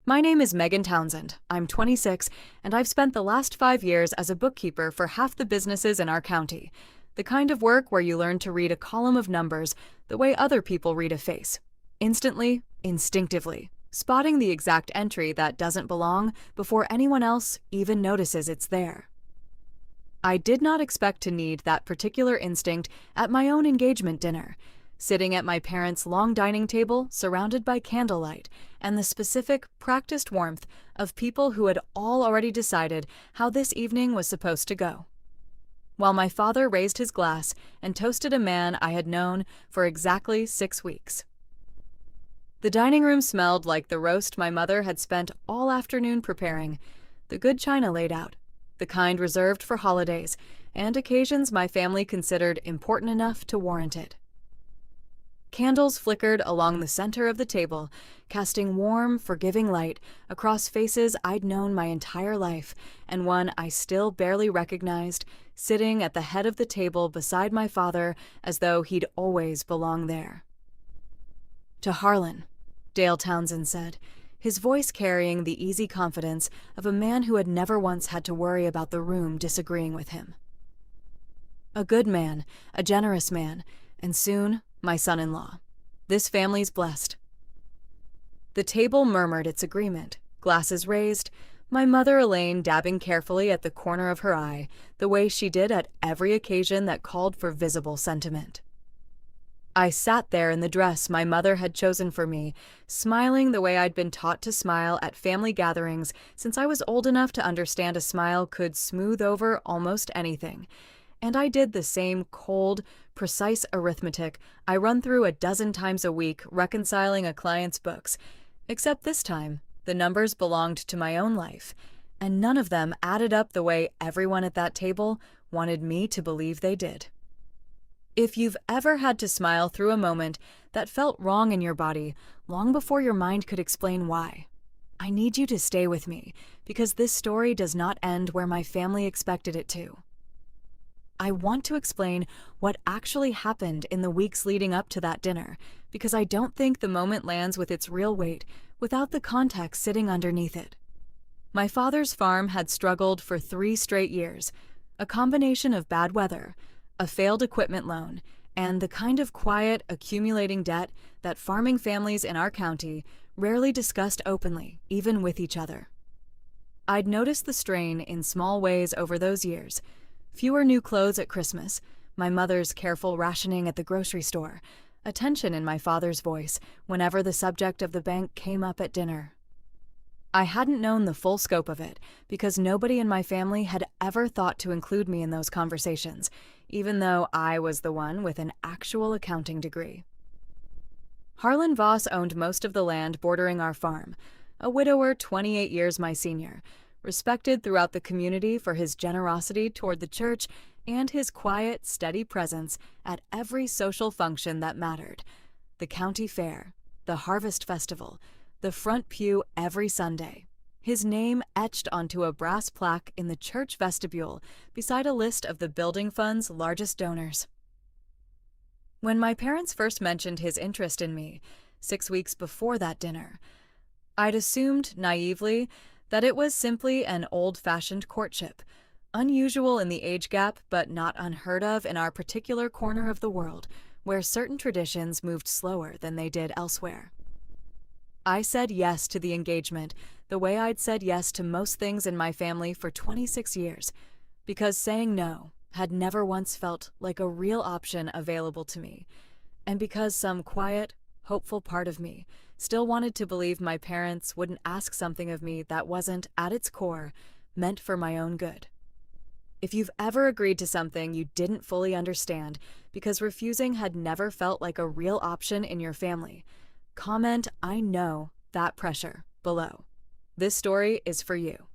My name is Megan Townsend. I'm 26, and I've spent the last 5 years as a bookkeeper for half the businesses in our county. The kind of work where you learn to read a column of numbers the way other people read a face. Instantly, instinctively, spotting the exact entry that doesn't belong before anyone else even notices it's there. I did not expect to need that particular instinct at my own engagement dinner, sitting at my parents' long dining table surrounded by candlelight and the specific, practiced warmth of people who had all already decided how this evening was supposed to go. While my father raised his glass and toasted a man I had known for exactly 6 weeks. The dining room smelled like the roast my mother had spent all afternoon preparing, the good china laid out, the kind reserved for holidays and occasions my family considered important enough to warrant it. Candles flickered along the center of the table, casting warm, forgiving light across faces I'd known my entire life, and one I still barely recognized, sitting at the head of the table beside my father as though he'd always belonged there. "To Harlan," Dale Townsend said, his voice carrying the easy confidence of a man who had never once had to worry about the room disagreeing with him. A good man, a generous man, and soon my son-in-law. This family's blessed. The table murmured its agreement, glasses raised, my mother Elaine dabbing carefully at the corner of her eye, the way she did at every occasion that called for visible sentiment. I sat there in the dress my mother had chosen for me, smiling the way I'd been taught to smile at family gatherings since I was old enough to understand a smile could smooth over almost anything. And I did the same cold, precise arithmetic I run through a dozen times a week reconciling a client's books, except this time the numbers belonged to my own life, and none of them added up the way everyone at that table wanted me to believe they did. If you've ever had to smile through a moment that felt wrong in your body long before your mind could explain why, I need you to stay with me, because this story does not end where my family expected it to. I want to explain what actually happened in the weeks leading up to that dinner, because I don't think the moment lands with its real weight without the context sitting underneath it. My father's farm had struggled for 3 straight years, a combination of bad weather, a failed equipment loan, and the kind of quiet, accumulating debt that farming families in our county rarely discussed openly, even with each other. I'd noticed the strain in small ways over those years. Fewer new clothes at Christmas, my mother's careful rationing at the grocery store, a tension in my father's voice whenever the subject of the bank came up at dinner. I hadn't known the full scope of it because nobody in my family had ever thought to include me in those conversations, even though I was the one with an actual accounting degree. Harlan Voss owned most of the land bordering our farm, a widower 28 years my senior, respected throughout the community for his generosity toward the church and his quiet, steady presence at every social function that mattered: the county fair, the harvest festival, the front pew every Sunday. His name etched onto a brass plaque in the church vestibule beside a list of the building fund's largest donors. When my parents first mentioned his interest in me, 6 weeks before that dinner, I'd assumed, naively, that it was simply an old-fashioned courtship, unusual in the age gap but not unheard of in our particular corner of the world, where certain traditions moved slower than they did elsewhere. I said yes to the engagement the way I'd said yes to most things in my family for 26 years, because saying no had never once felt like a real option available to me, and because some quiet, hopeful part of me still wanted to believe my parents wouldn't ask something of me that wasn't, at its core, meant for my own good. If you've ever agreed to something you didn't fully understand because refusing had never felt like a real option in your family, comment "I know" that pressure below. This story is for you.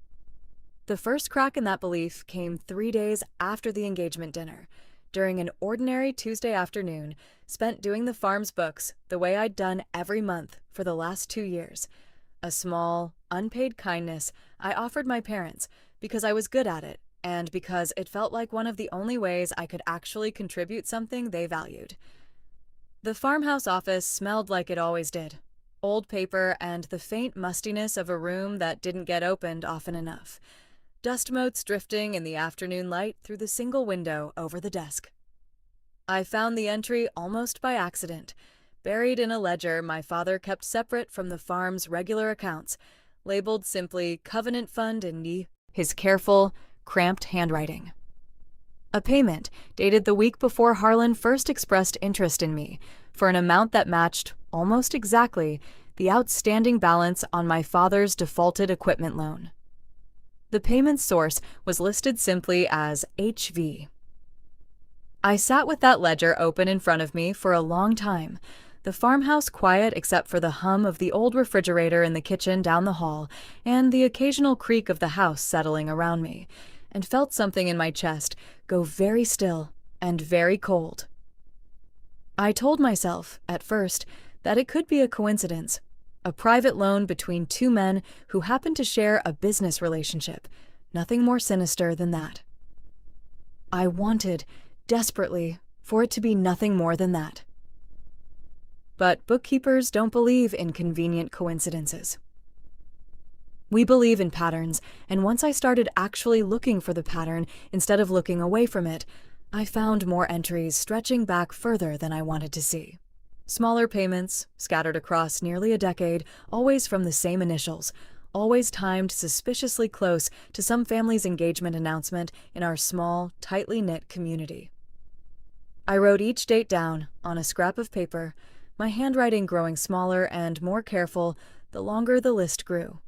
The first crack in that belief came 3 days after the engagement dinner, during an ordinary Tuesday afternoon spent doing the farm's books the way I'd done every month for the last 2 years. A small, unpaid kindness I offered my parents because I was good at it and because it felt like one of the only ways I could actually contribute something they valued. The farmhouse office smelled like it always did. Old paper and the faint mustiness of a room that didn't get opened often enough. Dust motes drifting in the afternoon light through the single window over the desk. I found the entry almost by accident, buried in a ledger my father kept separate from the farm's regular accounts, labeled simply Covenant Fund in his careful, cramped handwriting. A payment dated the week before Harlan first expressed interest in me, for an amount that matched, almost exactly, the outstanding balance on my father's defaulted equipment loan. The payment source was listed simply as HV. I sat with that ledger open in front of me for a long time, the farmhouse quiet except for the hum of the old refrigerator in the kitchen down the hall and the occasional creak of the house settling around me, and felt something in my chest go very still and very cold. I told myself, at first, that it could be a coincidence, a private loan between two men who happened to share a business relationship, nothing more sinister than that. I wanted, desperately, for it to be nothing more than that. But bookkeepers don't believe in convenient coincidences. We believe in patterns, and once I started actually looking for the pattern instead of looking away from it, I found more entries stretching back further than I wanted to see. Smaller payments, scattered across nearly a decade, always from the same initials, always timed suspiciously close to some family's engagement announcement in our small, tightly knit community. I wrote each date down on a scrap of paper, my handwriting growing smaller and more careful the longer the list grew,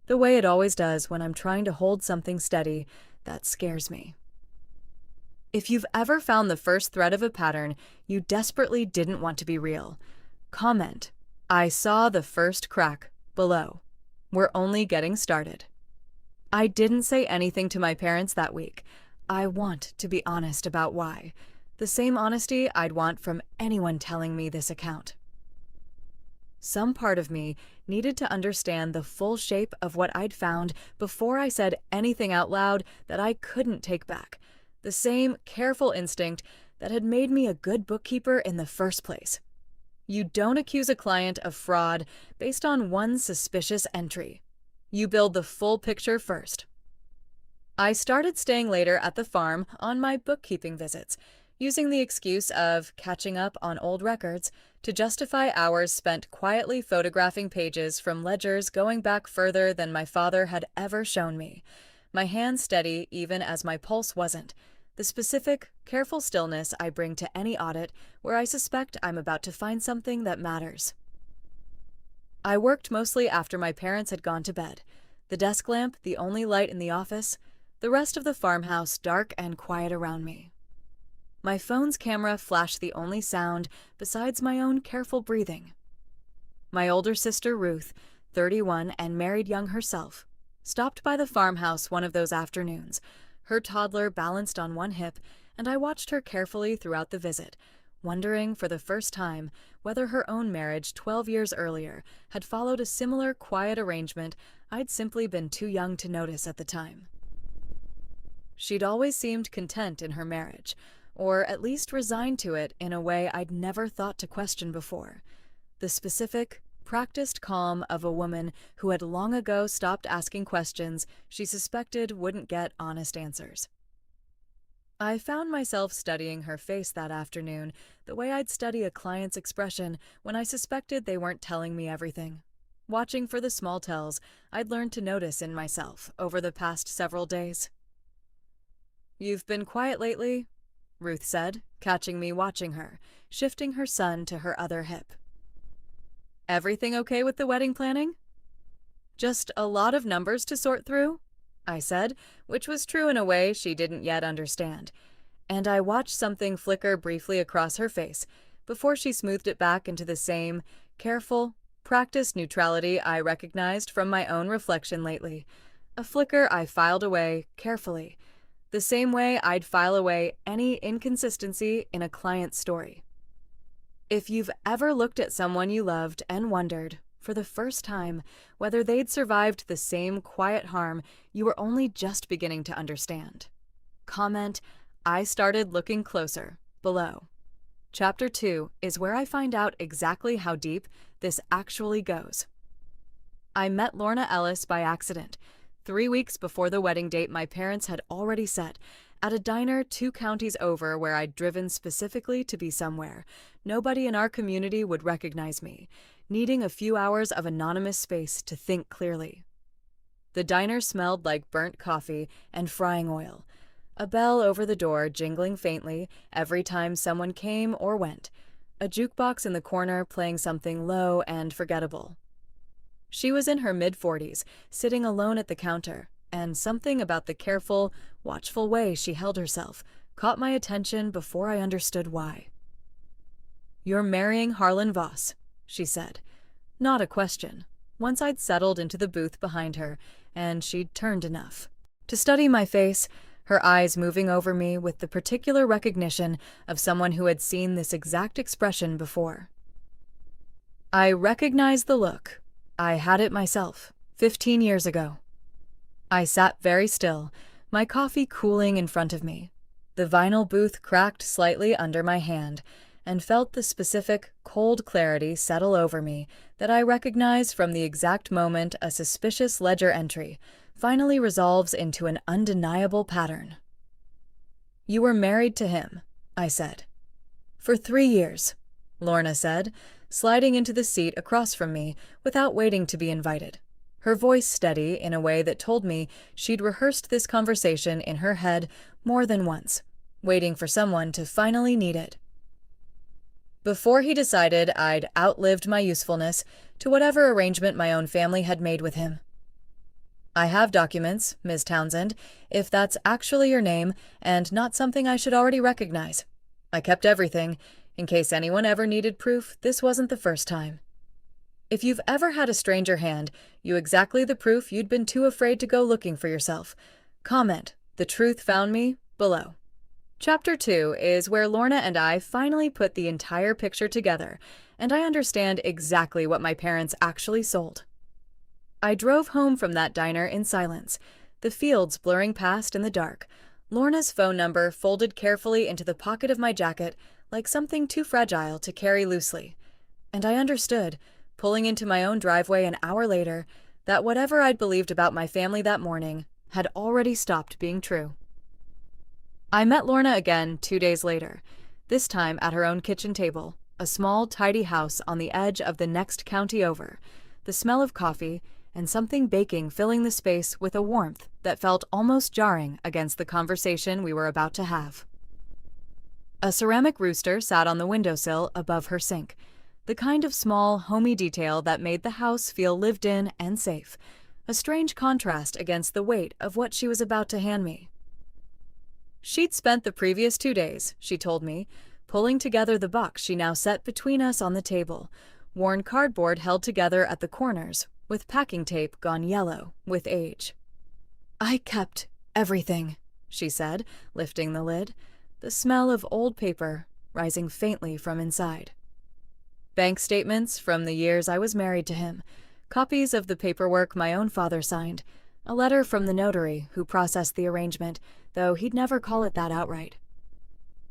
the way it always does when I'm trying to hold something steady that scares me. If you've ever found the first thread of a pattern you desperately didn't want to be real, comment, "I saw the first crack," below. We're only getting started. I didn't say anything to my parents that week. I want to be honest about why. The same honesty I'd want from anyone telling me this account. Some part of me needed to understand the full shape of what I'd found before I said anything out loud that I couldn't take back. The same careful instinct that had made me a good bookkeeper in the first place. You don't accuse a client of fraud based on one suspicious entry. You build the full picture first. I started staying later at the farm on my bookkeeping visits, using the excuse of catching up on old records to justify hours spent quietly photographing pages from ledgers going back further than my father had ever shown me, my hand steady even as my pulse wasn't, the specific, careful stillness I bring to any audit where I suspect I'm about to find something that matters. I worked mostly after my parents had gone to bed, the desk lamp the only light in the office, the rest of the farmhouse dark and quiet around me. My phone's camera flashed the only sound besides my own careful breathing. My older sister Ruth, 31 and married young herself, stopped by the farmhouse one of those afternoons, her toddler balanced on one hip, and I watched her carefully throughout the visit, wondering for the first time whether her own marriage 12 years earlier had followed a similar quiet arrangement I'd simply been too young to notice at the time. She'd always seemed content in her marriage, or at least resigned to it in a way I'd never thought to question before. The specific, practiced calm of a woman who had long ago stopped asking questions she suspected wouldn't get honest answers. I found myself studying her face that afternoon the way I'd study a client's expression when I suspected they weren't telling me everything, watching for the small tells I'd learned to notice in myself over the past several days. "You've been quiet lately," Ruth said, catching me watching her, shifting her son to her other hip. "Everything okay with the wedding planning?" "Just a lot of numbers to sort through," I said, which was true in a way she didn't yet understand, and I watched something flicker briefly across her face before she smoothed it back into the same careful, practiced neutrality I recognized from my own reflection lately, a flicker I filed away carefully, the same way I'd file away any inconsistency in a client's story. If you've ever looked at someone you loved and wondered, for the first time, whether they'd survived the same quiet harm you were only just beginning to understand, comment, "I started looking closer," below. Chapter 2 is where I find out exactly how deep this actually goes. I met Lorna Ellis by accident, 3 weeks before the wedding date my parents had already set, at a diner 2 counties over where I'd driven specifically to be somewhere. Nobody in our community would recognize me, needing a few hours of anonymous space to think clearly. The diner smelled like burnt coffee and frying oil, a bell over the door jingling faintly every time someone came or went, a jukebox in the corner playing something low and forgettable. She was in her mid-40s, sitting alone at the counter, and something about the careful, watchful way she held herself caught my attention before I understood why. "You're marrying Harlan Voss," she said. Not a question. Once I'd settled into the booth behind her, and she'd turned enough to study my face, her eyes moving over me with the particular recognition of someone who had seen this exact expression before. I recognized the look. I had it myself, 15 years ago. I sat very still, my coffee cooling in front of me. The vinyl booth cracked slightly under my hand, and felt the specific, cold clarity settle over me that I recognized from the exact moment a suspicious ledger entry finally resolves into an undeniable pattern. "You were married to him," I said. "For 3 years," Lorna said, sliding into the seat across from me without waiting to be invited, her voice steady in a way that told me she'd rehearsed this conversation in her head more than once, waiting for someone to finally need it. Before he decided I'd outlived my usefulness to whatever arrangement my own family had made with him. "I have documents, Ms. Townsend, if that's actually your name and not something I should already recognize. I kept everything. In case anyone ever needed proof, this wasn't the first time. If you've ever had a stranger hand you exactly the proof you'd been too afraid to go looking for yourself, comment, 'The truth found me,' below." Chapter 2 is where Lorna and I finally put the entire picture together, and I understand exactly what my parents actually sold. I drove home from that diner in silence, the fields blurring past in the dark, Lorna's phone number folded carefully into the pocket of my jacket like something too fragile to carry loosely. And I understood, pulling into my own driveway an hour later, that whatever I'd believed about my family that morning had already stopped being true. I met Lorna again 2 days later, this time at her own kitchen table, a small, tidy house on the edge of the next county over, the smell of coffee and something baking filling the space with a warmth that felt almost jarring against the conversation we were about to have. A ceramic rooster sat on the windowsill above her sink, the kind of small, homey detail that made the house feel lived in and safe, a strange contrast against the weight of what she was about to hand me. She'd spent the previous 2 days, she told me, pulling together the box she now set between us on the table, worn cardboard held together at the corners, with packing tape gone yellow with age. "I kept everything," she said, lifting the lid, the smell of old paper rising faintly from inside. Bank statements from the years I was married to him, copies of the paperwork my own father signed, a letter from the notary who processed the arrangement, though he'd never call it that outright.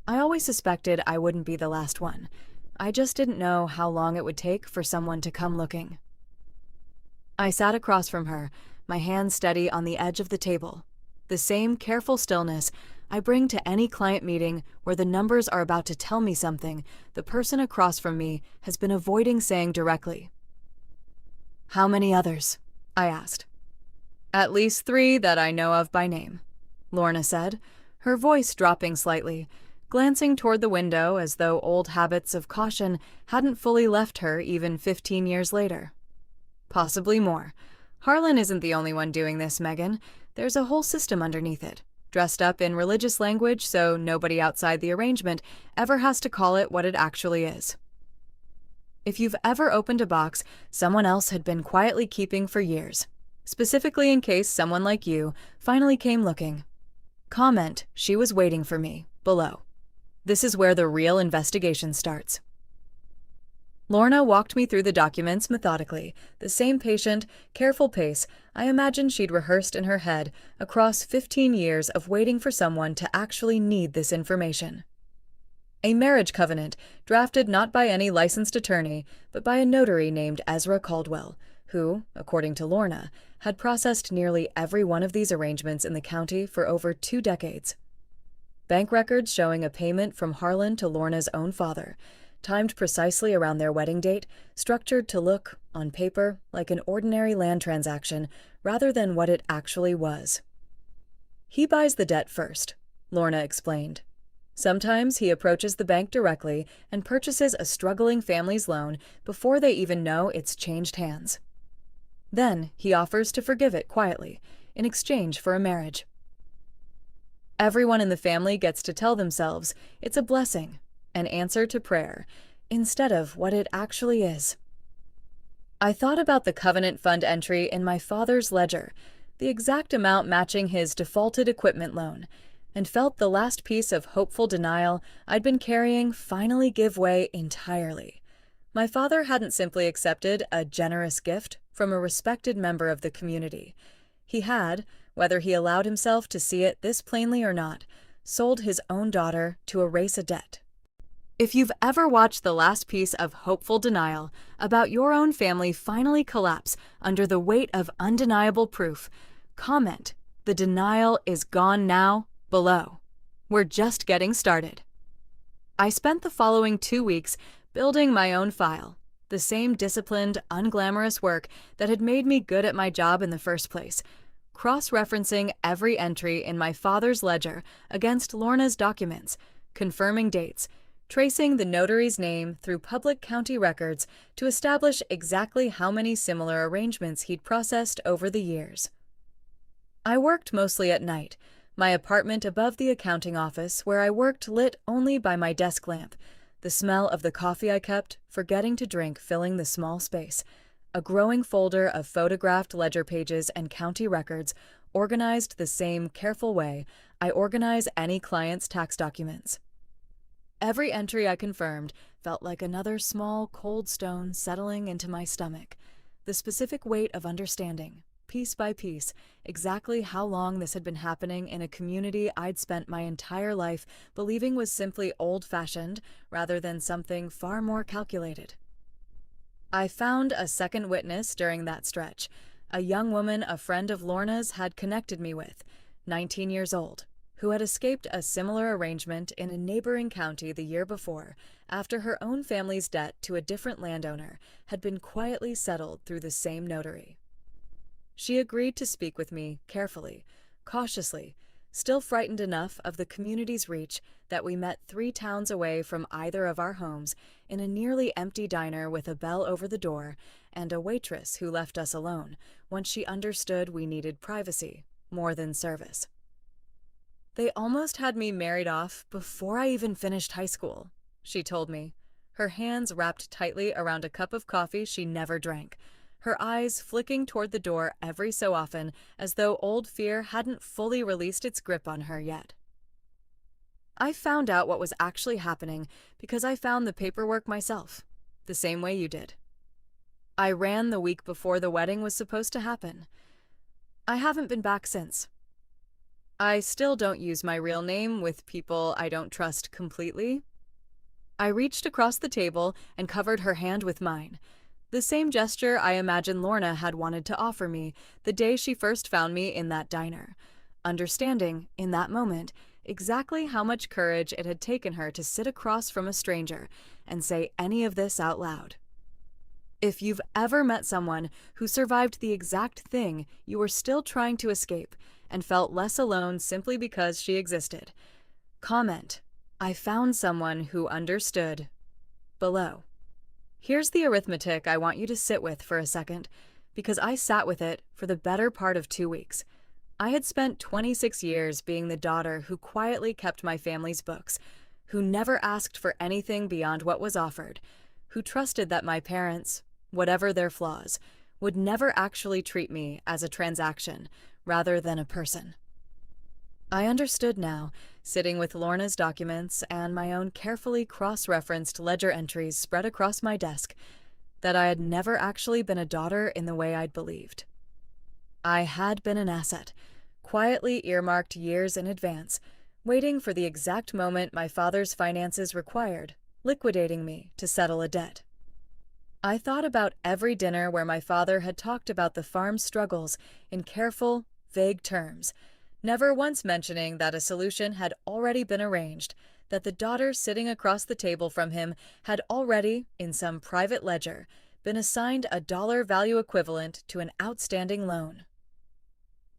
I always suspected I wouldn't be the last one. I just didn't know how long it would take for someone to come looking. I sat across from her, my hand steady on the edge of the table. The same careful stillness I bring to any client meeting where the numbers are about to tell me something the person across from me has been avoiding saying directly. "How many others?" I asked. "At least 3 that I know of by name," Lorna said, her voice dropping slightly, glancing toward the window as though old habits of caution hadn't fully left her even 15 years later. "Possibly more. Harlan isn't the only one doing this, Megan. There's a whole system underneath it, dressed up in religious language so nobody outside the arrangement ever has to call it what it actually is. If you've ever opened a box someone else had been quietly keeping for years, specifically in case someone like you finally came looking, comment 'She was waiting for me' below. This is where the real investigation starts." Lorna walked me through the documents methodically, the same patient, careful pace I imagined she'd rehearsed in her head across 15 years of waiting for someone to actually need this information. A marriage covenant, drafted not by any licensed attorney, but by a notary named Ezra Caldwell, who, according to Lorna, had processed nearly every one of these arrangements in the county for over 2 decades. Bank records showing a payment from Harlan to Lorna's own father, timed precisely around their wedding date, structured to look, on paper, like an ordinary land transaction rather than what it actually was. He buys the debt first, Lorna explained. Sometimes he approaches the bank directly and purchases a struggling family's loan before they even know it's changed hands. Then he offers to forgive it quietly, in exchange for a marriage. Everyone in the family gets to tell themselves it's a blessing, an answer to prayer, instead of what it actually is. I thought about the covenant fund entry in my father's ledger, the exact amount matching his defaulted equipment loan, and felt the last piece of hopeful denial I'd been carrying finally give way entirely. My father hadn't simply accepted a generous gift from a respected member of the community. He had, whether he allowed himself to see it this plainly or not, sold his own daughter to erase a debt. If you've ever watched the last piece of hopeful denial about your own family finally collapse under the weight of undeniable proof, comment, "The denial is gone now," below. We're just getting started. I spent the following 2 weeks building my own file, the same disciplined, unglamorous work that had made me good at my job in the first place, cross-referencing every entry in my father's ledger against Lorna's documents, confirming dates, tracing the notary's name through public county records to establish exactly how many similar arrangements he'd processed over the years. I worked mostly at night, my apartment above the accounting office where I worked lit only by my desk lamp, the smell of the coffee I kept forgetting to drink filling the small space, a growing folder of photographed ledger pages and county records organized the same careful way I organize any client's tax documents. Every entry I confirmed felt like another small, cold stone settling into my stomach, the specific weight of understanding, piece by piece, exactly how long this had been happening in a community I'd spent my entire life believing was simply old-fashioned rather than something far more calculated. I found a second witness during that stretch, a young woman a friend of Lorna's had connected me with, 19 years old, who had escaped a similar arrangement in a neighboring county the year before after her own family's debt to a different landowner had been quietly settled through the same notary. She agreed to speak with me carefully, cautiously, still frightened enough of the community's reach that we met 3 towns away from either of our homes in a nearly empty diner with a bell over the door and a waitress who left us alone once she understood we needed privacy more than service. "They almost had me married off before I even finished high school," she told me, her hands wrapped tightly around a cup of coffee she never drank, her eyes flicking toward the door every so often as though old fear hadn't fully released its grip on her yet. I found out what was actually happening because I found the paperwork myself, the same way you did. I ran the week before the wedding was supposed to happen. I haven't been back since. I still don't use my real name with people I don't trust completely. I reached across the table and covered her hand with mine, the same gesture I imagine Lorna had wanted to offer me the day she first found me in that diner, understanding, in that moment, exactly how much courage it had taken her to sit across from a stranger and say any of this out loud. If you've ever met someone who survived the exact thing you were still trying to escape and felt less alone simply because she existed, comment, "I found someone who understood," below. Here's the arithmetic I want you to sit with for a second, because I sat with it for the better part of 2 weeks. I had spent 26 years being the daughter who quietly kept my family's books, who never asked for anything beyond what was offered, who trusted that my parents, whatever their flaws, would never actually treat me as a transaction rather than a person. I understood now, sitting with Lorna's documents and my own carefully cross-referenced ledger entries spread across my desk, that I had never actually been a daughter in the way I'd believed. I had been an asset, quietly earmarked years in advance, waiting for the exact moment my father's finances required, liquidating me to settle a debt. I thought about every dinner where my father had talked about the farm's struggles in careful, vague terms, never once mentioning that a solution had already been arranged, that the daughter sitting across the table from him had already, in some private ledger, been assigned a dollar value equivalent to an outstanding loan.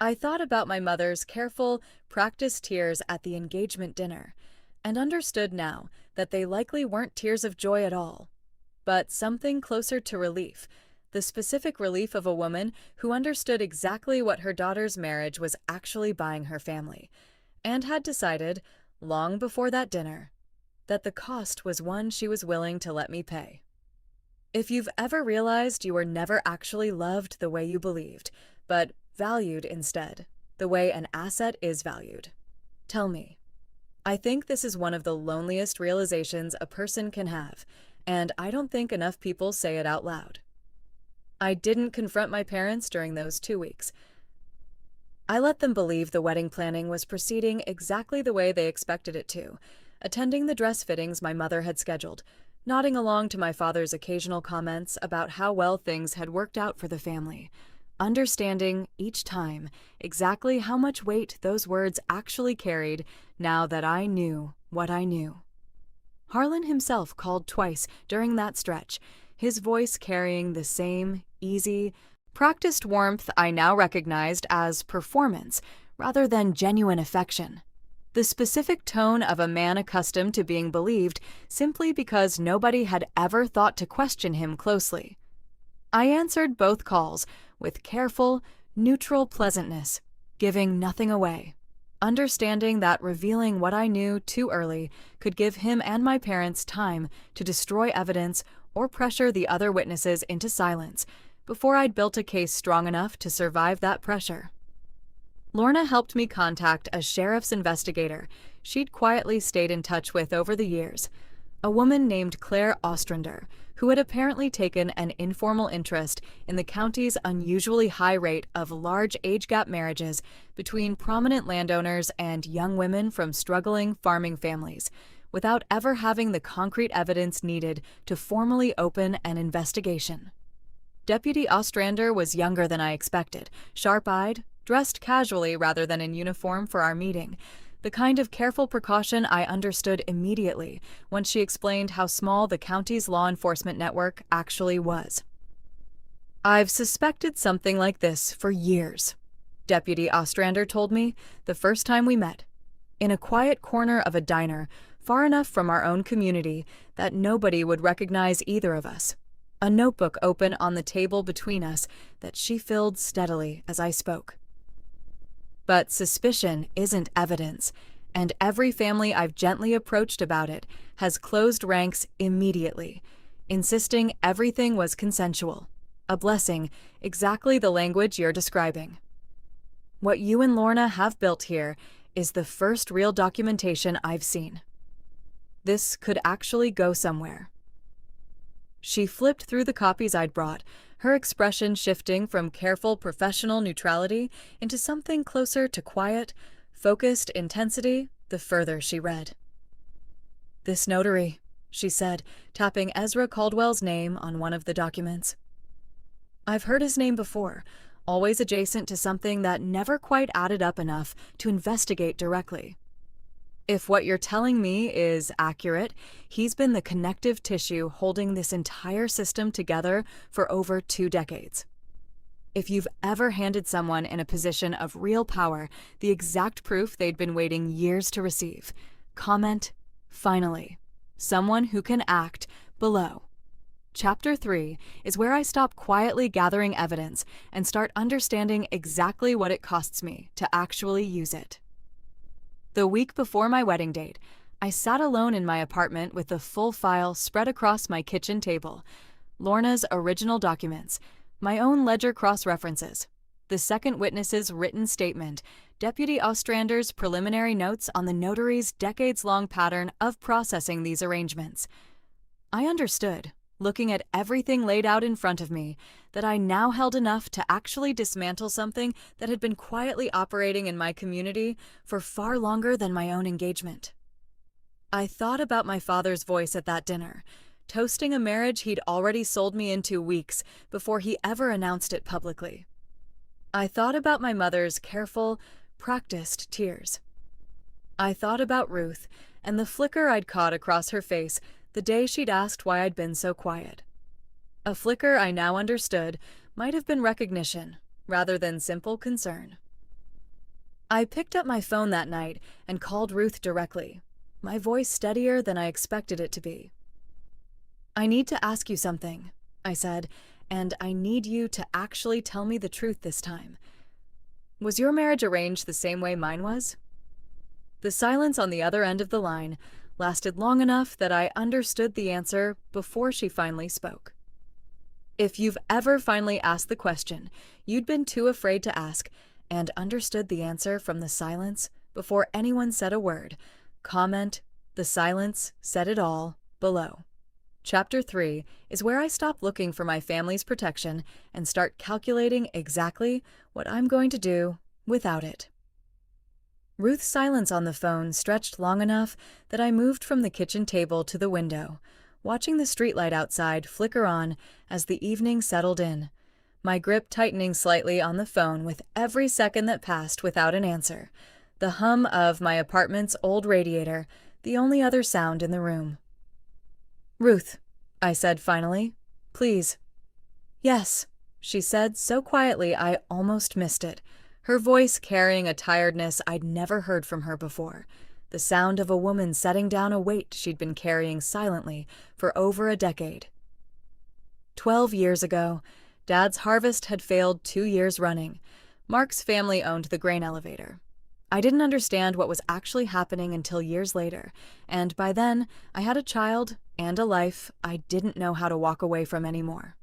I thought about my mother's careful, practiced tears at the engagement dinner, and understood now that they likely weren't tears of joy at all, but something closer to relief, the specific relief of a woman who understood exactly what her daughter's marriage was actually buying her family, and had decided, long before that dinner, that the cost was one she was willing to let me pay. If you've ever realized you were never actually loved the way you believed, but valued instead, the way an asset is valued, tell me. I think this is one of the loneliest realizations a person can have, and I don't think enough people say it out loud. I didn't confront my parents during those 2 weeks. I let them believe the wedding planning was proceeding exactly the way they expected it to, attending the dress fittings my mother had scheduled, nodding along to my father's occasional comments about how well things had worked out for the family, understanding each time exactly how much weight those words actually carried now that I knew what I knew. Harlan himself called twice during that stretch, his voice carrying the same easy, practiced warmth I now recognized as performance rather than genuine affection. The specific tone of a man accustomed to being believed simply because nobody had ever thought to question him closely. I answered both calls with careful, neutral pleasantness, giving nothing away, understanding that revealing what I knew too early could give him and my parents time to destroy evidence or pressure the other witnesses into silence before I'd built a case strong enough to survive that pressure. Lorna helped me contact a sheriff's investigator she'd quietly stayed in touch with over the years, a woman named Claire Ostrander, who had apparently taken an informal interest in the county's unusually high rate of large age gap marriages between prominent landowners and young women from struggling farming families, without ever having the concrete evidence needed to formally open an investigation. Deputy Ostrander was younger than I expected, sharp-eyed, dressed casually rather than in uniform for our meeting, the kind of careful precaution I understood immediately when she explained how small the county's law enforcement network actually was. "I've suspected something like this for years," Deputy Ostrander told me the first time we met, in a quiet corner of a diner far enough from our own community that nobody would recognize either of us, a notebook open on the table between us that she filled steadily as I spoke. "But suspicion isn't evidence, and every family I've gently approached about it has closed ranks immediately, insisting everything was consensual, a blessing, exactly the language you're describing. What you and Lorna have built here is the first real documentation I've seen. This could actually go somewhere." She flipped through the copies I'd brought, her expression shifting from careful professional neutrality into something closer to quiet, focused intensity the further she read. "This notary," she said, tapping Ezra Caldwell's name on one of the documents. "I've heard his name before, always adjacent to something that never quite added up enough to investigate directly. If what you're telling me is accurate, he's been the connective tissue holding this entire system together for over 2 decades. If you've ever handed someone in a position of real power the exact proof they'd been waiting years to receive, comment, finally, someone who can act, below. Chapter 3 is where I stop quietly gathering evidence and start understanding exactly what it costs me to actually use it." The week before my wedding date, I sat alone in my apartment with the full file spread across my kitchen table, Lorna's original documents, my own ledger cross-references, the second witness's written statement, Deputy Ostrander's preliminary notes on the notary's decades-long pattern of processing these arrangements. I understood, looking at everything laid out in front of me, that I now held enough to actually dismantle something that had been quietly operating in my community for far longer than my own engagement. I thought about my father's voice at that dinner, toasting a marriage he'd already sold me into weeks before he ever announced it publicly. I thought about my mother's careful, practiced tears. I thought about Ruth and the flicker I'd caught across her face the day she'd asked why I'd been so quiet. A flicker I now understood might have been recognition rather than simple concern. I picked up my phone that night and called Ruth directly, my voice steadier than I expected it to be. "I need to ask you something," I said, "and I need you to actually tell me the truth this time. Was your marriage arranged the same way mine was?" The silence on the other end of the line lasted long enough that I understood the answer before she finally spoke. If you've ever finally asked the question you'd been too afraid to ask and understood the answer from the silence before anyone said a word, comment "The silence said it all" below. Chapter 3 is where I stop looking for my family's protection and start calculating exactly what I'm going to do without it. Ruth's silence on the phone stretched long enough that I moved from the kitchen table to the window, watching the streetlight outside flicker on as the evening settled in, my grip tightening slightly on the phone with every second that passed without an answer, the hum of my apartment's old radiator, the only other sound in the room. "Ruth," I said finally, "please." "Yes," she said so quietly I almost missed it, her voice carrying a tiredness I'd never heard from her before, the sound of a woman setting down a weight she'd been carrying silently for over a decade. 12 years ago, Dad's harvest had failed 2 years running. Mark's family owned the grain elevator. I didn't understand what was actually happening until years later, and by then I had a child and a life I didn't know how to walk away from anymore.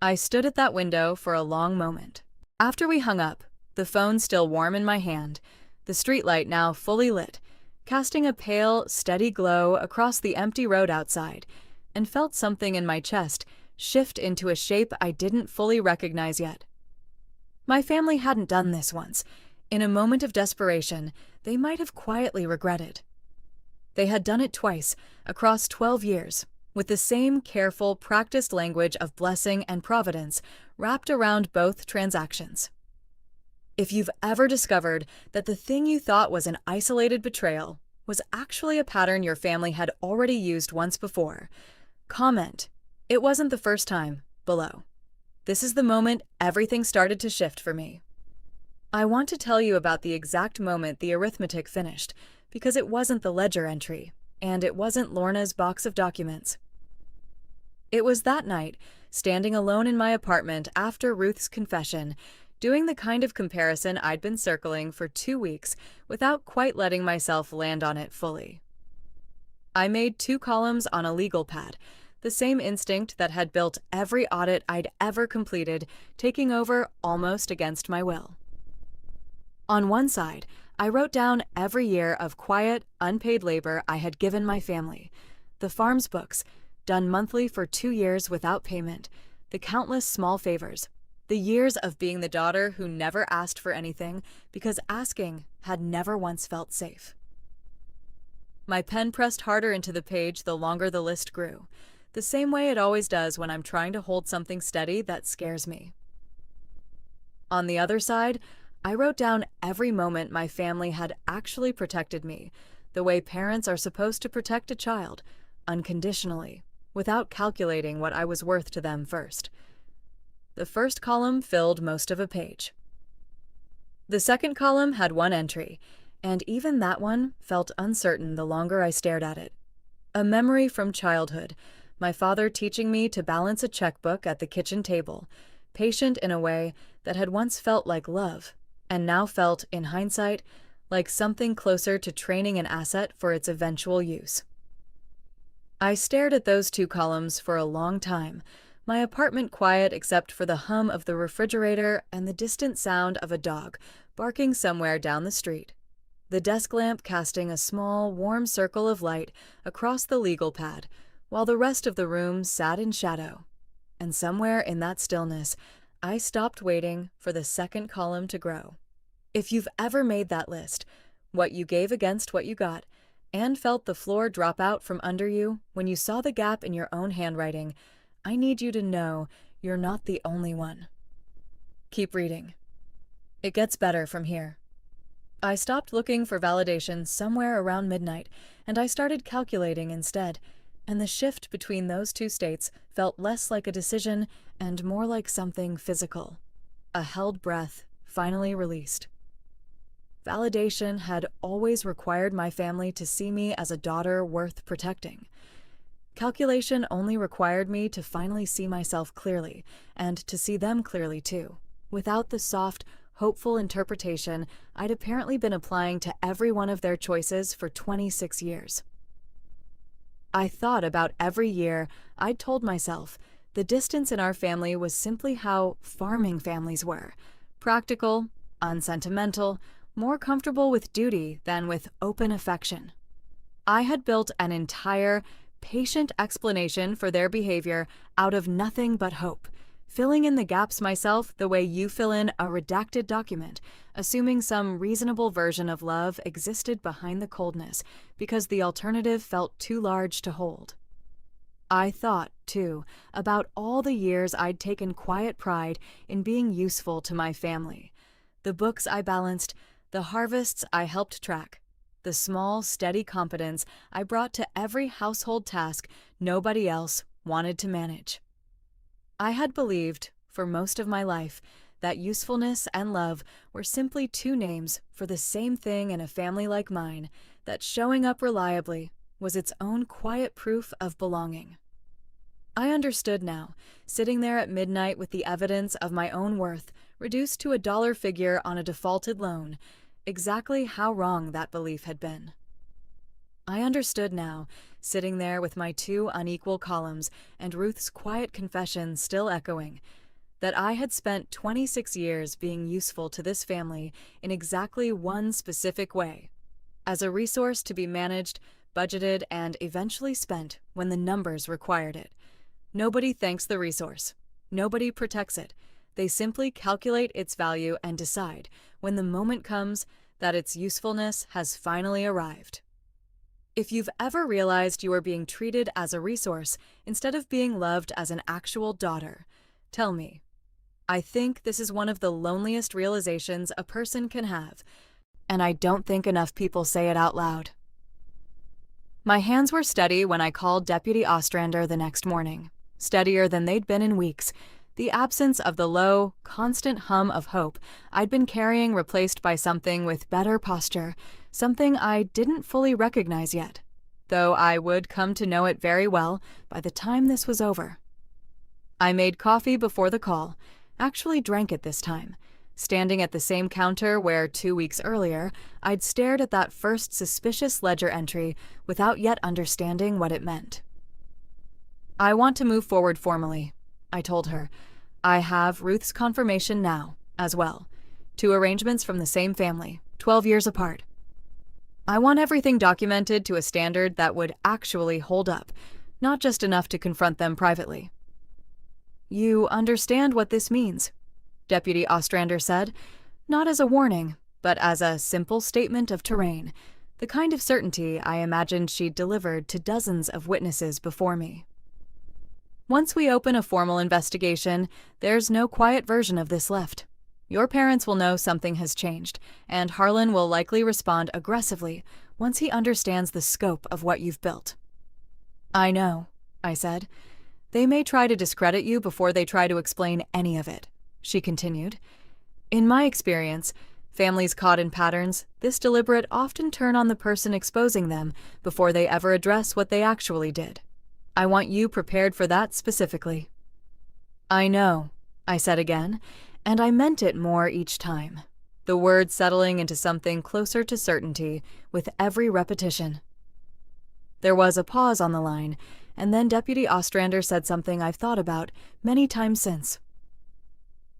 I stood at that window for a long moment. After we hung up, the phone still warm in my hand, the streetlight now fully lit, casting a pale, steady glow across the empty road outside, and felt something in my chest shift into a shape I didn't fully recognize yet. My family hadn't done this once. In a moment of desperation, they might have quietly regretted. They had done it twice, across 12 years, with the same careful, practiced language of blessing and providence wrapped around both transactions. If you've ever discovered that the thing you thought was an isolated betrayal was actually a pattern your family had already used once before, comment "It wasn't the first time" below. This is the moment everything started to shift for me. I want to tell you about the exact moment the arithmetic finished, because it wasn't the ledger entry, and it wasn't Lorna's box of documents. It was that night, standing alone in my apartment after Ruth's confession, doing the kind of comparison I'd been circling for 2 weeks without quite letting myself land on it fully. I made 2 columns on a legal pad, the same instinct that had built every audit I'd ever completed, taking over almost against my will. On one side, I wrote down every year of quiet, unpaid labor I had given my family, the farm's books, done monthly for 2 years without payment, the countless small favors, the years of being the daughter who never asked for anything because asking had never once felt safe. My pen pressed harder into the page the longer the list grew, the same way it always does when I'm trying to hold something steady that scares me. On the other side, I wrote down every moment my family had actually protected me, the way parents are supposed to protect a child, unconditionally, without calculating what I was worth to them first. The first column filled most of a page. The second column had 1 entry, and even that one felt uncertain the longer I stared at it. A memory from childhood, my father teaching me to balance a checkbook at the kitchen table, patient in a way that had once felt like love, and now felt, in hindsight, like something closer to training an asset for its eventual use. I stared at those 2 columns for a long time, my apartment quiet except for the hum of the refrigerator and the distant sound of a dog barking somewhere down the street, the desk lamp casting a small, warm circle of light across the legal pad, while the rest of the room sat in shadow. And somewhere in that stillness, I stopped waiting for the second column to grow. If you've ever made that list, what you gave against what you got, and felt the floor drop out from under you when you saw the gap in your own handwriting, I need you to know you're not the only one. Keep reading. It gets better from here. I stopped looking for validation somewhere around midnight, and I started calculating instead, and the shift between those two states felt less like a decision and more like something physical. A held breath, finally released. Validation had always required my family to see me as a daughter worth protecting. Calculation only required me to finally see myself clearly, and to see them clearly too, without the soft, hopeful interpretation I'd apparently been applying to every one of their choices for 26 years. I thought about every year I'd told myself the distance in our family was simply how farming families were: practical, unsentimental, more comfortable with duty than with open affection. I had built an entire, patient explanation for their behavior out of nothing but hope, filling in the gaps myself the way you fill in a redacted document, assuming some reasonable version of love existed behind the coldness because the alternative felt too large to hold. I thought, too, about all the years I'd taken quiet pride in being useful to my family, the books I balanced, the harvests I helped track, the small, steady competence I brought to every household task nobody else wanted to manage. I had believed, for most of my life, that usefulness and love were simply two names for the same thing in a family like mine, that showing up reliably was its own quiet proof of belonging. I understood now, sitting there at midnight with the evidence of my own worth reduced to a dollar figure on a defaulted loan, exactly how wrong that belief had been. I understood now, sitting there with my two unequal columns and Ruth's quiet confession still echoing, that I had spent 26 years being useful to this family in exactly one specific way, as a resource to be managed, budgeted, and eventually spent when the numbers required it. Nobody thanks the resource. Nobody protects it. They simply calculate its value and decide, when the moment comes, that its usefulness has finally arrived. If you've ever realized you are being treated as a resource instead of being loved as an actual daughter, tell me. I think this is one of the loneliest realizations a person can have, and I don't think enough people say it out loud. My hands were steady when I called Deputy Ostrander the next morning, steadier than they'd been in weeks, the absence of the low, constant hum of hope I'd been carrying replaced by something with better posture, something I didn't fully recognize yet, though I would come to know it very well by the time this was over. I made coffee before the call, actually drank it this time, standing at the same counter where 2 weeks earlier I'd stared at that first suspicious ledger entry without yet understanding what it meant. I want to move forward formally, I told her. I have Ruth's confirmation now, as well. 2 arrangements from the same family, 12 years apart. I want everything documented to a standard that would actually hold up, not just enough to confront them privately. You understand what this means, Deputy Ostrander said, not as a warning, but as a simple statement of terrain, the kind of certainty I imagined she'd delivered to dozens of witnesses before me. Once we open a formal investigation, there's no quiet version of this left. Your parents will know something has changed, and Harlan will likely respond aggressively once he understands the scope of what you've built. I know, I said. They may try to discredit you before they try to explain any of it, she continued. In my experience, families caught in patterns this deliberate often turn on the person exposing them before they ever address what they actually did. I want you prepared for that specifically. I know, I said again, and I meant it more each time, the word settling into something closer to certainty with every repetition. There was a pause on the line, and then Deputy Ostrander said something I've thought about many times since.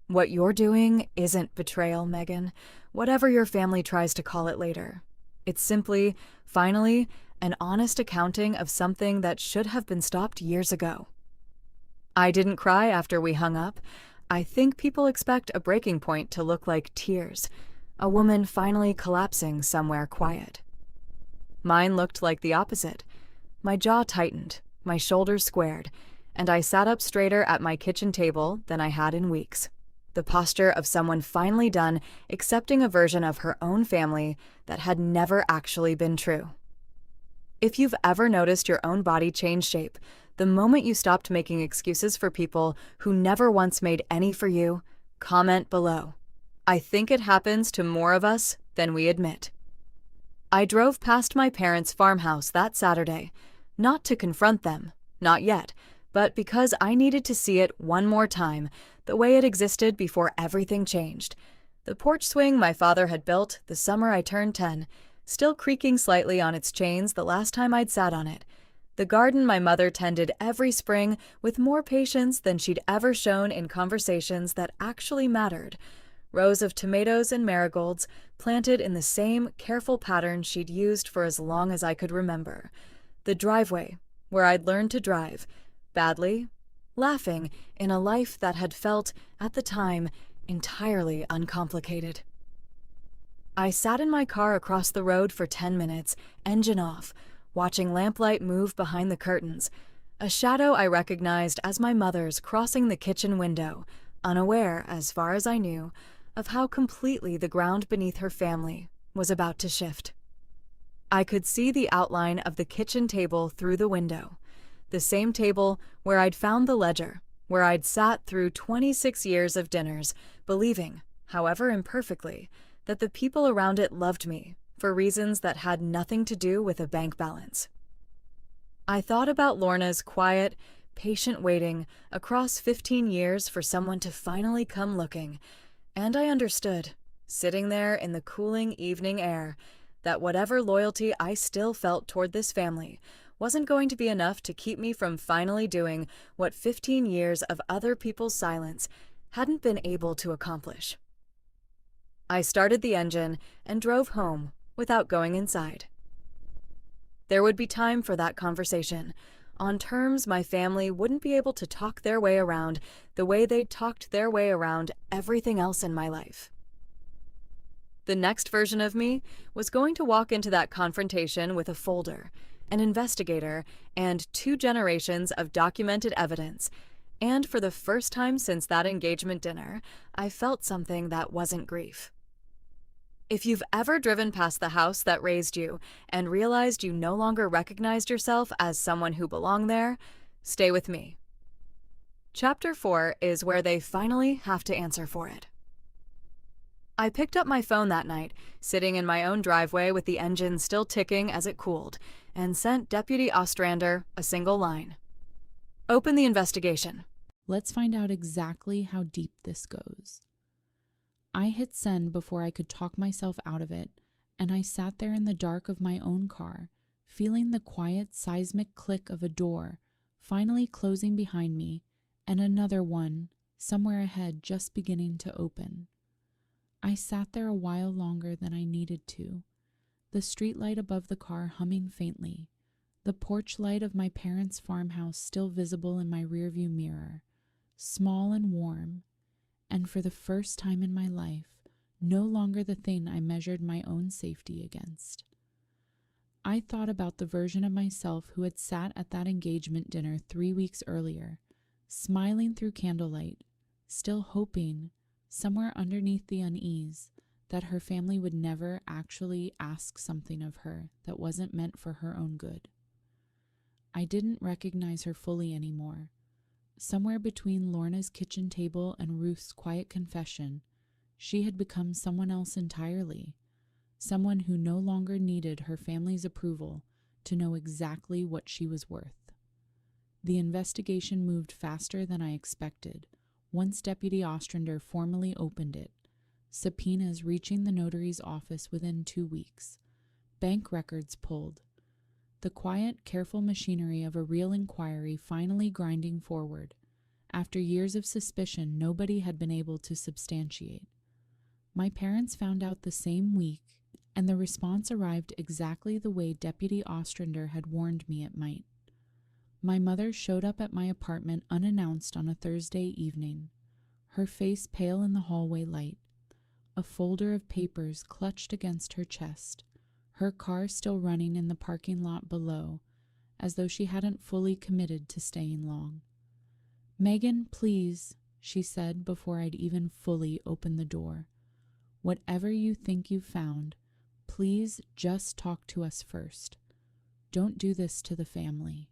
What you're doing isn't betrayal, Megan, whatever your family tries to call it later. It's simply, finally, an honest accounting of something that should have been stopped years ago. I didn't cry after we hung up. I think people expect a breaking point to look like tears, a woman finally collapsing somewhere quiet. Mine looked like the opposite. My jaw tightened, my shoulders squared, and I sat up straighter at my kitchen table than I had in weeks. The posture of someone finally done accepting a version of her own family that had never actually been true. If you've ever noticed your own body change shape, the moment you stopped making excuses for people who never once made any for you, comment below. I think it happens to more of us than we admit. I drove past my parents' farmhouse that Saturday, not to confront them, not yet, but because I needed to see it one more time, the way it existed before everything changed. The porch swing my father had built the summer I turned 10, still creaking slightly on its chains the last time I'd sat on it. The garden my mother tended every spring with more patience than she'd ever shown in conversations that actually mattered. Rows of tomatoes and marigolds planted in the same careful pattern she'd used for as long as I could remember. The driveway, where I'd learned to drive, badly, laughing in a life that had felt, at the time, entirely uncomplicated. I sat in my car across the road for 10 minutes, engine off, watching lamplight move behind the curtains, a shadow I recognized as my mother's crossing the kitchen window, unaware, as far as I knew, of how completely the ground beneath her family was about to shift. I could see the outline of the kitchen table through the window, the same table where I'd found the ledger, where I'd sat through 26 years of dinners, believing, however imperfectly, that the people around it loved me for reasons that had nothing to do with a bank balance. I thought about Lorna's quiet, patient waiting across 15 years for someone to finally come looking, and I understood, sitting there in the cooling evening air, that whatever loyalty I still felt toward this family wasn't going to be enough to keep me from finally doing what 15 years of other people's silence hadn't been able to accomplish. I started the engine and drove home without going inside. There would be time for that conversation, on terms my family wouldn't be able to talk their way around the way they'd talked their way around everything else in my life. The next version of me was going to walk into that confrontation with a folder, an investigator, and 2 generations of documented evidence. And for the first time since that engagement dinner, I felt something that wasn't grief. If you've ever driven past the house that raised you and realized you no longer recognized yourself as someone who belonged there, stay with me. Chapter 4 is where they finally have to answer for it. I picked up my phone that night, sitting in my own driveway with the engine still ticking as it cooled, and sent Deputy Ostrander a single line. Open the investigation. Let's find out exactly how deep this goes. I hit send before I could talk myself out of it, and I sat there in the dark of my own car, feeling the quiet seismic click of a door finally closing behind me, and another one, somewhere ahead, just beginning to open. I sat there a while longer than I needed to, the streetlight above the car humming faintly, the porch light of my parents' farmhouse still visible in my rearview mirror, small and warm, and for the first time in my life, no longer the thing I measured my own safety against. I thought about the version of myself who had sat at that engagement dinner 3 weeks earlier, smiling through candlelight, still hoping, somewhere underneath the unease, that her family would never actually ask something of her that wasn't meant for her own good. I didn't recognize her fully anymore. Somewhere between Lorna's kitchen table and Ruth's quiet confession, she had become someone else entirely, someone who no longer needed her family's approval to know exactly what she was worth. The investigation moved faster than I expected, once Deputy Ostrander formally opened it, subpoenas reaching the notary's office within 2 weeks, bank records pulled, the quiet, careful machinery of a real inquiry finally grinding forward. After years of suspicion nobody had been able to substantiate. My parents found out the same week, and the response arrived exactly the way Deputy Ostrander had warned me it might. My mother showed up at my apartment unannounced on a Thursday evening, her face pale in the hallway light, a folder of papers clutched against her chest, her car still running in the parking lot below, as though she hadn't fully committed to staying long. "Megan, please," she said before I'd even fully opened the door. "Whatever you think you've found, please just talk to us first. Don't do this to the family."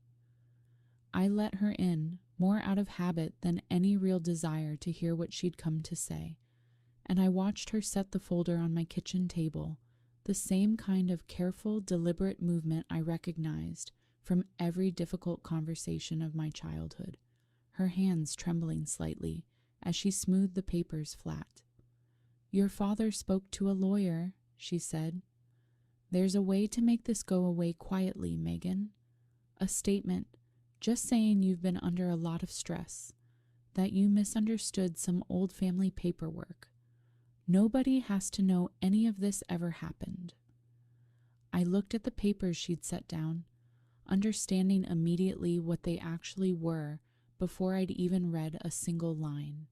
I let her in, more out of habit than any real desire to hear what she'd come to say, and I watched her set the folder on my kitchen table, the same kind of careful, deliberate movement I recognized from every difficult conversation of my childhood, her hands trembling slightly as she smoothed the papers flat. "Your father spoke to a lawyer," she said. "There's a way to make this go away quietly, Megan. A statement, just saying you've been under a lot of stress, that you misunderstood some old family paperwork. Nobody has to know any of this ever happened." I looked at the papers she'd set down, understanding immediately what they actually were before I'd even read a single line.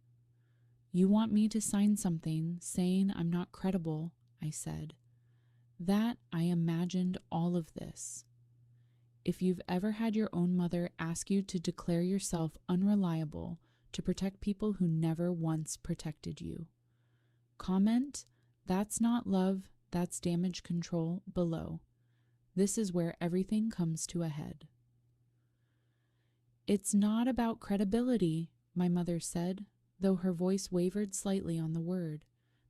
"You want me to sign something saying I'm not credible," I said. "That I imagined all of this. If you've ever had your own mother ask you to declare yourself unreliable to protect people who never once protected you. Comment, 'That's not love, that's damage control,' below. This is where everything comes to a head." "It's not about credibility," my mother said, though her voice wavered slightly on the word,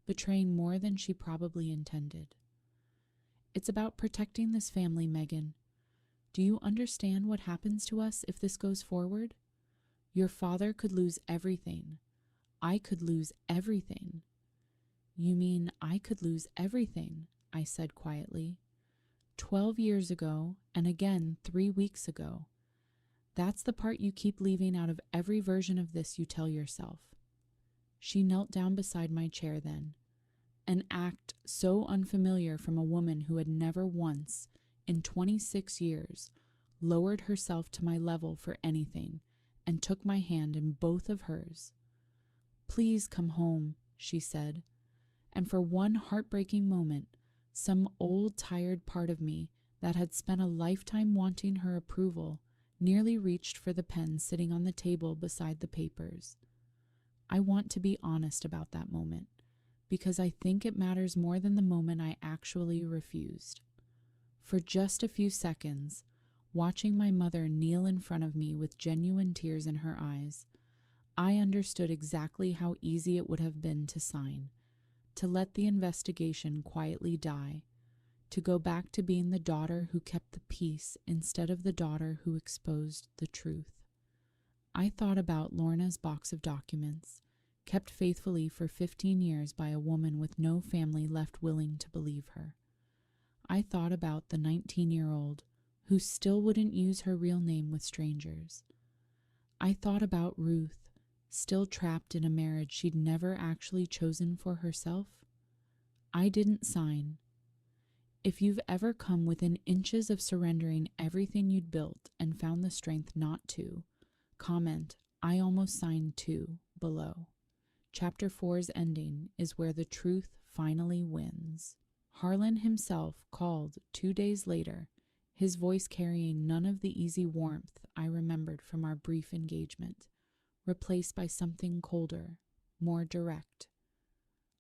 betraying more than she probably intended. "It's about protecting this family, Megan. Do you understand what happens to us if this goes forward? Your father could lose everything. I could lose everything." "You mean I could lose everything?" I said quietly. 12 years ago, and again 3 weeks ago. That's the part you keep leaving out of every version of this you tell yourself." She knelt down beside my chair then, an act so unfamiliar from a woman who had never once, in 26 years, lowered herself to my level for anything, and took my hand in both of hers. "Please come home," she said, and for one heartbreaking moment, some old tired part of me that had spent a lifetime wanting her approval nearly reached for the pen sitting on the table beside the papers. I want to be honest about that moment, because I think it matters more than the moment I actually refused. For just a few seconds, watching my mother kneel in front of me with genuine tears in her eyes, I understood exactly how easy it would have been to sign, to let the investigation quietly die, to go back to being the daughter who kept the peace instead of the daughter who exposed the truth. I thought about Lorna's box of documents, kept faithfully for 15 years by a woman with no family left willing to believe her. I thought about the 19-year-old who still wouldn't use her real name with strangers. I thought about Ruth, still trapped in a marriage she'd never actually chosen for herself. I didn't sign. If you've ever come within inches of surrendering everything you'd built and found the strength not to, comment, "I almost signed too," below. Chapter 4's ending is where the truth finally wins. Harlan himself called 2 days later, his voice carrying none of the easy warmth I remembered from our brief engagement, replaced by something colder, more direct.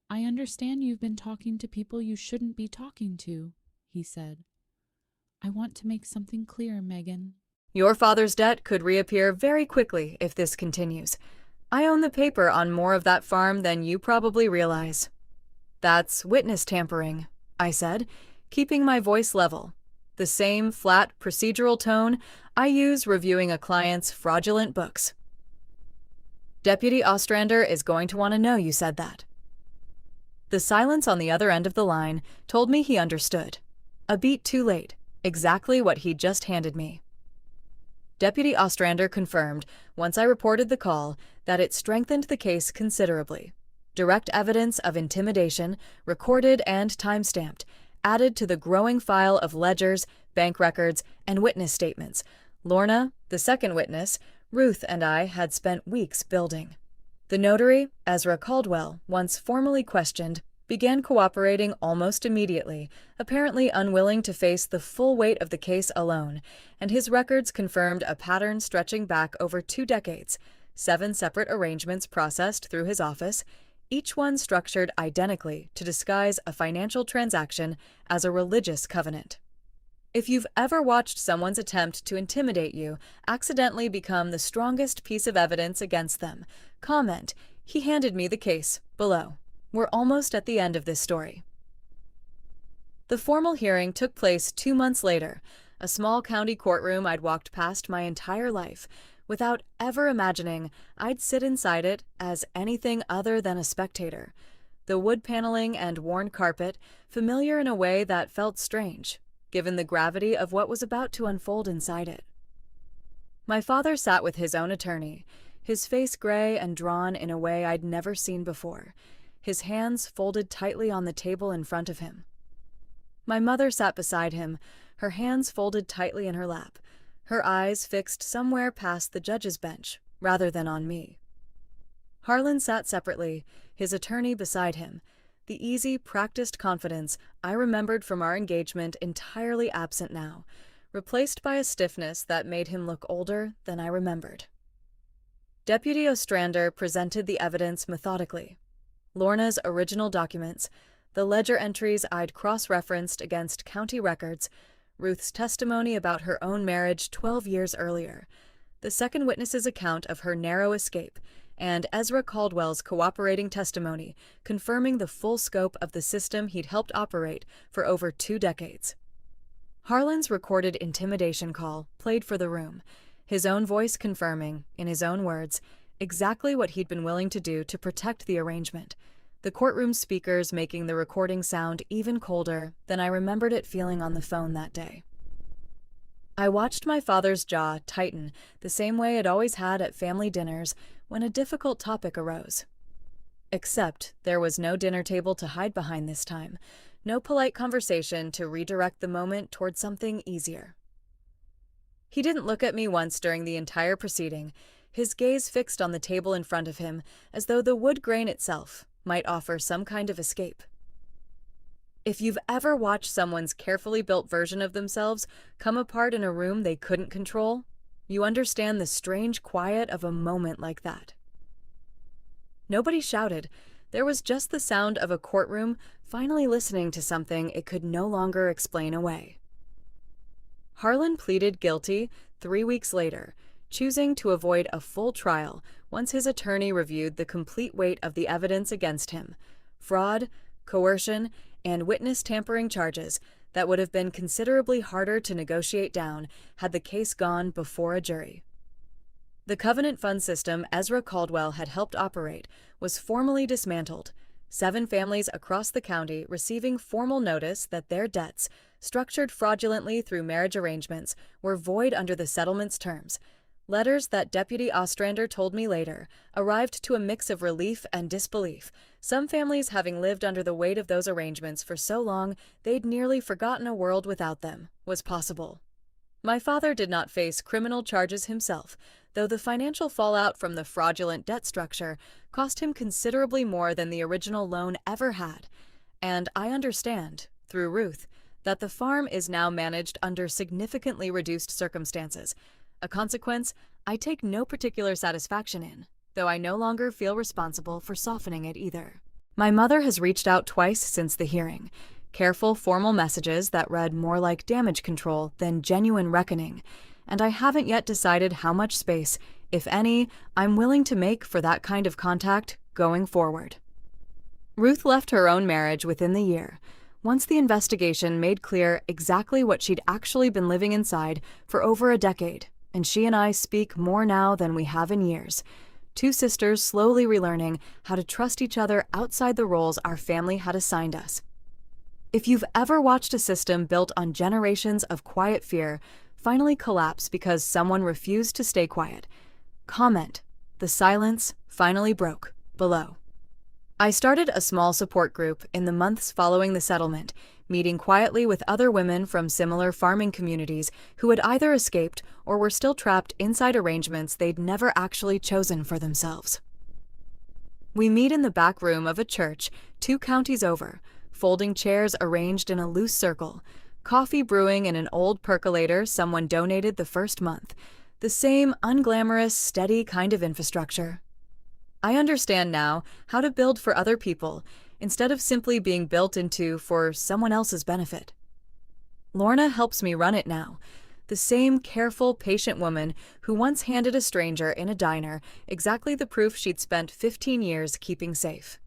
"I understand you've been talking to people you shouldn't be talking to," he said. "I want to make something clear, Megan. Your father's debt could reappear very quickly if this continues. I own the paper on more of that farm than you probably realize." "That's witness tampering," I said, keeping my voice level. The same flat, procedural tone I use reviewing a client's fraudulent books. "Deputy Ostrander is going to want to know you said that." The silence on the other end of the line told me he understood. A beat too late, exactly what he'd just handed me. Deputy Ostrander confirmed, once I reported the call, that it strengthened the case considerably. Direct evidence of intimidation, recorded and time-stamped, added to the growing file of ledgers, bank records, and witness statements Lorna, the second witness, Ruth, and I had spent weeks building. The notary, Ezra Caldwell, once formally questioned, began cooperating almost immediately, apparently unwilling to face the full weight of the case alone, and his records confirmed a pattern stretching back over 2 decades, 7 separate arrangements processed through his office, each one structured identically to disguise a financial transaction as a religious covenant. If you've ever watched someone's attempt to intimidate you accidentally become the strongest piece of evidence against them, comment, "He handed me the case," below. We're almost at the end of this story. The formal hearing took place 2 months later, a small county courtroom I'd walked past my entire life, without ever imagining I'd sit inside it as anything other than a spectator. The wood paneling and worn carpet, familiar in a way that felt strange, given the gravity of what was about to unfold inside it. My father sat with his own attorney, his face gray and drawn in a way I'd never seen before, his hands folded tightly on the table in front of him. My mother sat beside him, her hands folded tightly in her lap, her eyes fixed somewhere past the judge's bench, rather than on me. Harlan sat separately, his attorney beside him, the easy, practiced confidence I remembered from our engagement entirely absent now, replaced by a stiffness that made him look older than I remembered. Deputy Ostrander presented the evidence methodically. Lorna's original documents, the ledger entries I'd cross-referenced against county records, Ruth's testimony about her own marriage 12 years earlier, the second witness's account of her narrow escape, and Ezra Caldwell's cooperating testimony confirming the full scope of the system he'd helped operate for over 2 decades. Harlan's recorded intimidation call played for the room, his own voice confirming, in his own words, exactly what he'd been willing to do to protect the arrangement, the courtroom speakers making the recording sound even colder than I remembered it feeling on the phone that day. I watched my father's jaw tighten the same way it always had at family dinners when a difficult topic arose. Except there was no dinner table to hide behind this time, no polite conversation to redirect the moment toward something easier. He didn't look at me once during the entire proceeding, his gaze fixed on the table in front of him as though the wood grain itself might offer some kind of escape. If you've ever watched someone's carefully built version of themselves come apart in a room they couldn't control, you understand the strange quiet of a moment like that. Nobody shouted. There was just the sound of a courtroom finally listening to something it could no longer explain away. Harlan pleaded guilty 3 weeks later, choosing to avoid a full trial once his attorney reviewed the complete weight of the evidence against him, fraud, coercion, and witness tampering charges that would have been considerably harder to negotiate down had the case gone before a jury. The Covenant Fund system Ezra Caldwell had helped operate was formally dismantled, 7 families across the county receiving formal notice that their debts, structured fraudulently through marriage arrangements, were void under the settlement's terms. Letters that Deputy Ostrander told me later arrived to a mix of relief and disbelief, some families having lived under the weight of those arrangements for so long they'd nearly forgotten a world without them was possible. My father did not face criminal charges himself, though the financial fallout from the fraudulent debt structure cost him considerably more than the original loan ever had, and I understand, through Ruth, that the farm is now managed under significantly reduced circumstances, a consequence I take no particular satisfaction in, though I no longer feel responsible for softening it either. My mother has reached out twice since the hearing, careful formal messages that read more like damage control than genuine reckoning, and I haven't yet decided how much space, if any, I'm willing to make for that kind of contact going forward. Ruth left her own marriage within the year, once the investigation made clear exactly what she'd actually been living inside for over a decade, and she and I speak more now than we have in years. 2 sisters slowly relearning how to trust each other outside the roles our family had assigned us. If you've ever watched a system built on generations of quiet fear finally collapse because someone refused to stay quiet, comment, "The silence finally broke," below. I started a small support group in the months following the settlement, meeting quietly with other women from similar farming communities who had either escaped or were still trapped inside arrangements they'd never actually chosen for themselves. We meet in the back room of a church 2 counties over, folding chairs arranged in a loose circle, coffee brewing in an old percolator someone donated the first month, the same unglamorous, steady kind of infrastructure. I understand now how to build for other people instead of simply being built into for someone else's benefit. Lorna helps me run it now, the same careful, patient woman who once handed a stranger in a diner exactly the proof she'd spent 15 years keeping safe.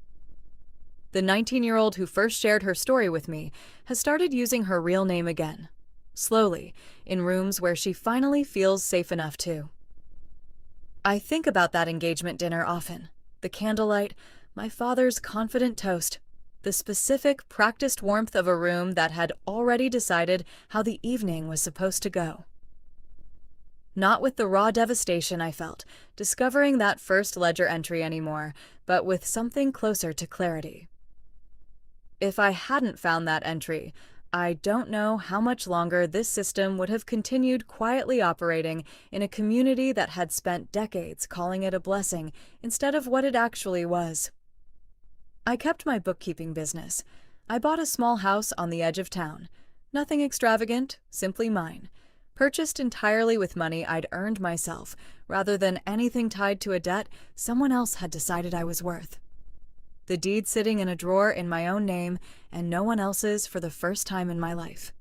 The 19-year-old who first shared her story with me has started using her real name again, slowly, in rooms where she finally feels safe enough to. I think about that engagement dinner often. The candlelight, my father's confident toast, the specific, practiced warmth of a room that had already decided how the evening was supposed to go. Not with the raw devastation I felt, discovering that first ledger entry anymore, but with something closer to clarity. If I hadn't found that entry, I don't know how much longer this system would have continued quietly operating in a community that had spent decades calling it a blessing instead of what it actually was. I kept my bookkeeping business. I bought a small house on the edge of town. Nothing extravagant, simply mine. Purchased entirely with money I'd earned myself, rather than anything tied to a debt someone else had decided I was worth. The deed sitting in a drawer in my own name and no one else's for the first time in my life.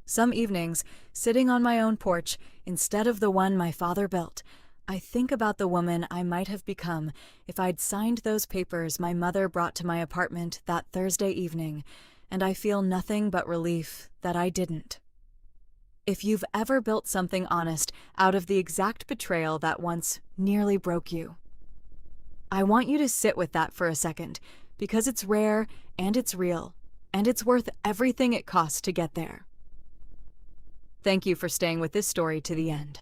Some evenings, sitting on my own porch instead of the one my father built, I think about the woman I might have become if I'd signed those papers my mother brought to my apartment that Thursday evening, and I feel nothing but relief that I didn't. If you've ever built something honest out of the exact betrayal that once nearly broke you, I want you to sit with that for a second, because it's rare and it's real, and it's worth everything it costs to get there. Thank you for staying with this story to the end.